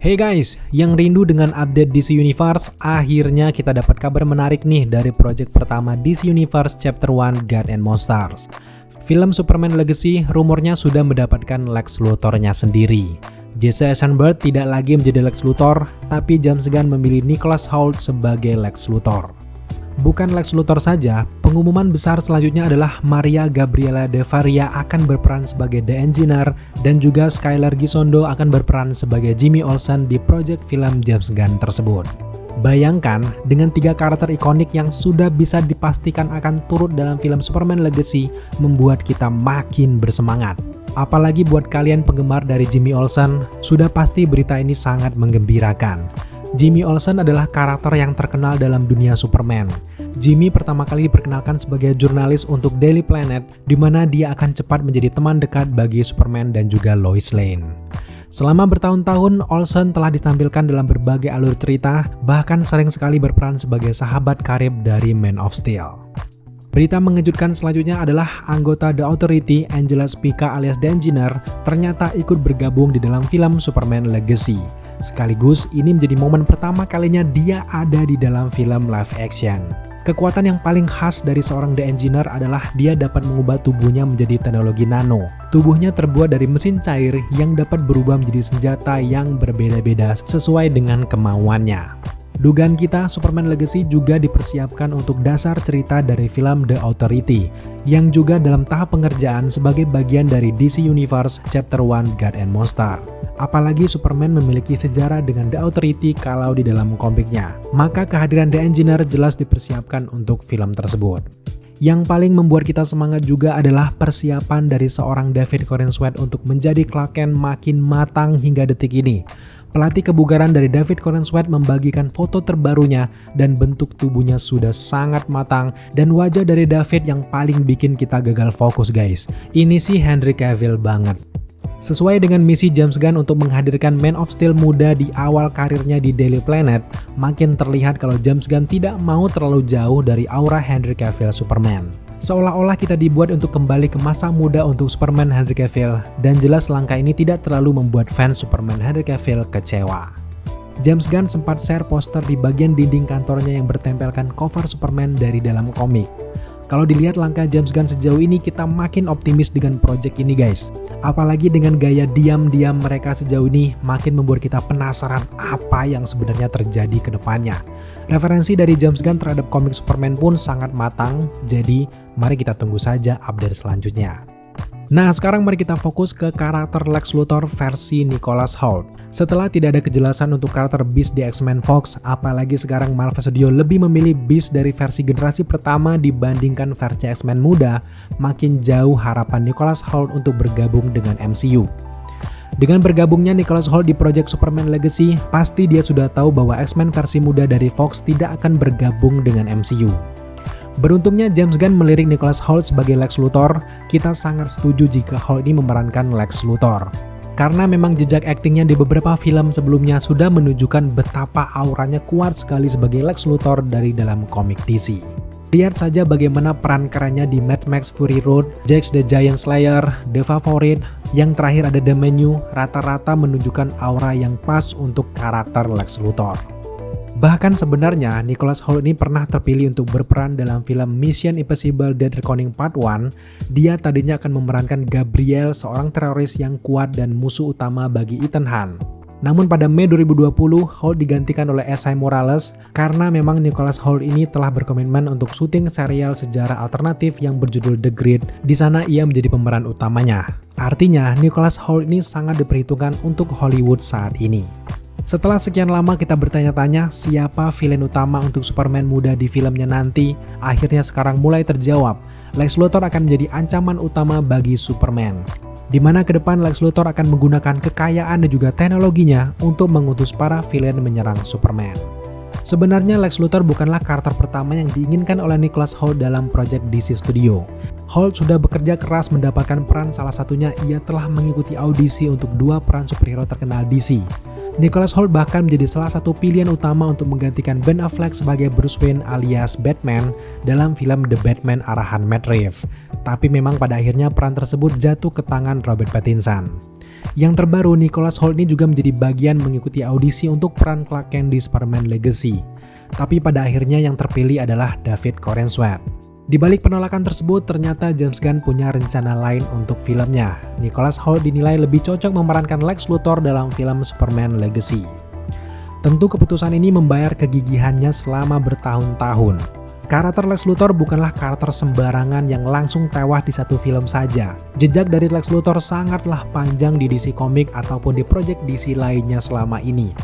Hey guys, yang rindu dengan update DC Universe, akhirnya kita dapat kabar menarik nih dari project pertama DC Universe Chapter 1 God and Monsters. Film Superman Legacy rumornya sudah mendapatkan Lex Luthor-nya sendiri. Jesse Eisenberg tidak lagi menjadi Lex Luthor, tapi James Gunn memilih Nicholas Hoult sebagai Lex Luthor. Bukan Lex Luthor saja, pengumuman besar selanjutnya adalah Maria Gabriela De Faria akan berperan sebagai The Engineer dan juga Skylar Gisondo akan berperan sebagai Jimmy Olsen di proyek film James Gunn tersebut. Bayangkan, dengan 3 karakter ikonik yang sudah bisa dipastikan akan turut dalam film Superman Legacy membuat kita makin bersemangat. Apalagi buat kalian penggemar dari Jimmy Olsen, sudah pasti berita ini sangat menggembirakan. Jimmy Olsen adalah karakter yang terkenal dalam dunia Superman. Jimmy pertama kali diperkenalkan sebagai jurnalis untuk Daily Planet, di mana dia akan cepat menjadi teman dekat bagi Superman dan juga Lois Lane. Selama bertahun-tahun, Olsen telah ditampilkan dalam berbagai alur cerita, bahkan sering sekali berperan sebagai sahabat karib dari Man of Steel. Berita mengejutkan selanjutnya adalah anggota The Authority, Angela Spica alias The Engineer, ternyata ikut bergabung di dalam film Superman Legacy. Sekaligus ini menjadi momen pertama kalinya dia ada di dalam film live action. Kekuatan yang paling khas dari seorang The Engineer adalah dia dapat mengubah tubuhnya menjadi teknologi nano. Tubuhnya terbuat dari mesin cair yang dapat berubah menjadi senjata yang berbeda-beda sesuai dengan kemauannya. Dugaan kita, Superman Legacy juga dipersiapkan untuk dasar cerita dari film The Authority, yang juga dalam tahap pengerjaan sebagai bagian dari DC Universe Chapter 1 God and Monsters. Apalagi Superman memiliki sejarah dengan The Authority kalau di dalam komiknya, maka kehadiran The Engineer jelas dipersiapkan untuk film tersebut. Yang paling membuat kita semangat juga adalah persiapan dari seorang David Corenswet untuk menjadi Clark Kent makin matang hingga detik ini. Pelatih kebugaran dari David Corenswet membagikan foto terbarunya dan bentuk tubuhnya sudah sangat matang dan wajah dari David yang paling bikin kita gagal fokus guys. Ini sih Henry Cavill banget. Sesuai dengan misi James Gunn untuk menghadirkan Man of Steel muda di awal karirnya di Daily Planet, makin terlihat kalau James Gunn tidak mau terlalu jauh dari aura Henry Cavill Superman. Seolah-olah kita dibuat untuk kembali ke masa muda untuk Superman Henry Cavill, dan jelas langkah ini tidak terlalu membuat fans Superman Henry Cavill kecewa. James Gunn sempat share poster di bagian dinding kantornya yang bertempelkan cover Superman dari dalam komik. Kalau dilihat langkah James Gunn sejauh ini, kita makin optimis dengan project ini guys. Apalagi dengan gaya diam-diam mereka sejauh ini, makin membuat kita penasaran apa yang sebenarnya terjadi ke depannya. Referensi dari James Gunn terhadap komik Superman pun sangat matang, jadi mari kita tunggu saja update selanjutnya. Nah, sekarang mari kita fokus ke karakter Lex Luthor versi Nicholas Hoult. Setelah tidak ada kejelasan untuk karakter Beast di X-Men Fox, apalagi sekarang Marvel Studios lebih memilih Beast dari versi generasi pertama dibandingkan versi X-Men muda, makin jauh harapan Nicholas Hoult untuk bergabung dengan MCU. Dengan bergabungnya Nicholas Hoult di project Superman Legacy, pasti dia sudah tahu bahwa X-Men versi muda dari Fox tidak akan bergabung dengan MCU. Beruntungnya James Gunn melirik Nicholas Hoult sebagai Lex Luthor. Kita sangat setuju jika Hoult ini memerankan Lex Luthor. Karena memang jejak aktingnya di beberapa film sebelumnya sudah menunjukkan betapa auranya kuat sekali sebagai Lex Luthor dari dalam komik DC. Lihat saja bagaimana peran kerennya di Mad Max Fury Road, Jax the Giant Slayer, The Favorite, yang terakhir ada The Menu, rata-rata menunjukkan aura yang pas untuk karakter Lex Luthor. Bahkan sebenarnya Nicholas Hoult ini pernah terpilih untuk berperan dalam film Mission Impossible Dead Reckoning Part 1. Dia tadinya akan memerankan Gabriel, seorang teroris yang kuat dan musuh utama bagi Ethan Hunt. Namun pada Mei 2020, Hoult digantikan oleh Esai Morales karena memang Nicholas Hoult ini telah berkomitmen untuk syuting serial sejarah alternatif yang berjudul The Grid. Di sana ia menjadi pemeran utamanya. Artinya Nicholas Hoult ini sangat diperhitungkan untuk Hollywood saat ini. Setelah sekian lama kita bertanya-tanya siapa villain utama untuk Superman muda di filmnya nanti, akhirnya sekarang mulai terjawab. Lex Luthor akan menjadi ancaman utama bagi Superman. Di mana ke depan Lex Luthor akan menggunakan kekayaan dan juga teknologinya untuk mengutus para villain menyerang Superman. Sebenarnya Lex Luthor bukanlah karakter pertama yang diinginkan oleh Nicholas Hoult dalam proyek DC Studio. Hoult sudah bekerja keras mendapatkan peran, salah satunya ia telah mengikuti audisi untuk 2 peran superhero terkenal DC. Nicholas Hoult bahkan menjadi salah satu pilihan utama untuk menggantikan Ben Affleck sebagai Bruce Wayne alias Batman dalam film The Batman arahan Matt Reeves. Tapi memang pada akhirnya peran tersebut jatuh ke tangan Robert Pattinson. Yang terbaru, Nicholas Hoult ini juga menjadi bagian mengikuti audisi untuk peran Clark Kent di Superman Legacy. Tapi pada akhirnya yang terpilih adalah David Corenswet. Di balik penolakan tersebut, ternyata James Gunn punya rencana lain untuk filmnya. Nicholas Hoult dinilai lebih cocok memerankan Lex Luthor dalam film Superman Legacy. Tentu keputusan ini membayar kegigihannya selama bertahun-tahun. Karakter Lex Luthor bukanlah karakter sembarangan yang langsung tewas di satu film saja. Jejak dari Lex Luthor sangatlah panjang di DC Comics ataupun di proyek DC lainnya selama ini.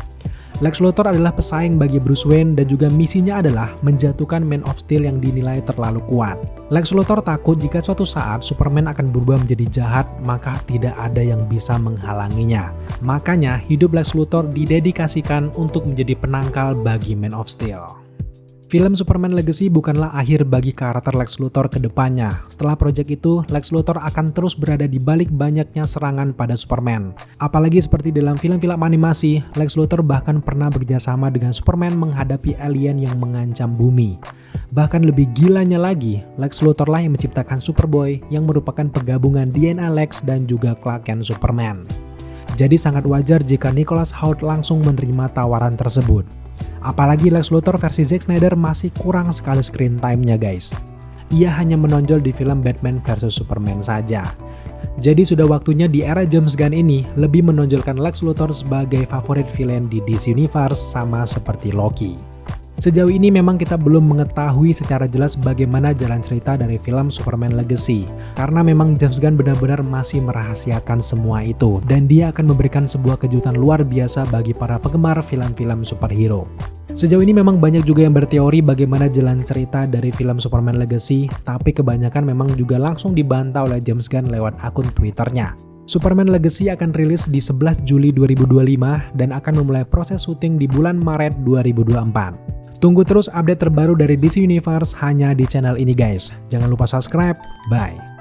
Lex Luthor adalah pesaing bagi Bruce Wayne dan juga misinya adalah menjatuhkan Man of Steel yang dinilai terlalu kuat. Lex Luthor takut jika suatu saat Superman akan berubah menjadi jahat, maka tidak ada yang bisa menghalanginya. Makanya hidup Lex Luthor didedikasikan untuk menjadi penangkal bagi Man of Steel. Film Superman Legacy bukanlah akhir bagi karakter Lex Luthor ke depannya. Setelah proyek itu, Lex Luthor akan terus berada di balik banyaknya serangan pada Superman. Apalagi seperti dalam film-film animasi, Lex Luthor bahkan pernah bekerjasama dengan Superman menghadapi alien yang mengancam bumi. Bahkan lebih gilanya lagi, Lex Luthor lah yang menciptakan Superboy yang merupakan penggabungan DNA Lex dan juga Clark Kent Superman. Jadi sangat wajar jika Nicholas Hoult langsung menerima tawaran tersebut. Apalagi Lex Luthor versi Zack Snyder masih kurang sekali screen time-nya guys. Ia hanya menonjol di film Batman vs Superman saja. Jadi sudah waktunya di era James Gunn ini lebih menonjolkan Lex Luthor sebagai favorit villain di DC Universe sama seperti Loki. Sejauh ini memang kita belum mengetahui secara jelas bagaimana jalan cerita dari film Superman Legacy. Karena memang James Gunn benar-benar masih merahasiakan semua itu. Dan dia akan memberikan sebuah kejutan luar biasa bagi para penggemar film-film superhero. Sejauh ini memang banyak juga yang berteori bagaimana jalan cerita dari film Superman Legacy, tapi kebanyakan memang juga langsung dibantah oleh James Gunn lewat akun Twitternya. Superman Legacy akan rilis di 11 Juli 2025 dan akan memulai proses syuting di bulan Maret 2024. Tunggu terus update terbaru dari DC Universe hanya di channel ini guys. Jangan lupa subscribe, bye!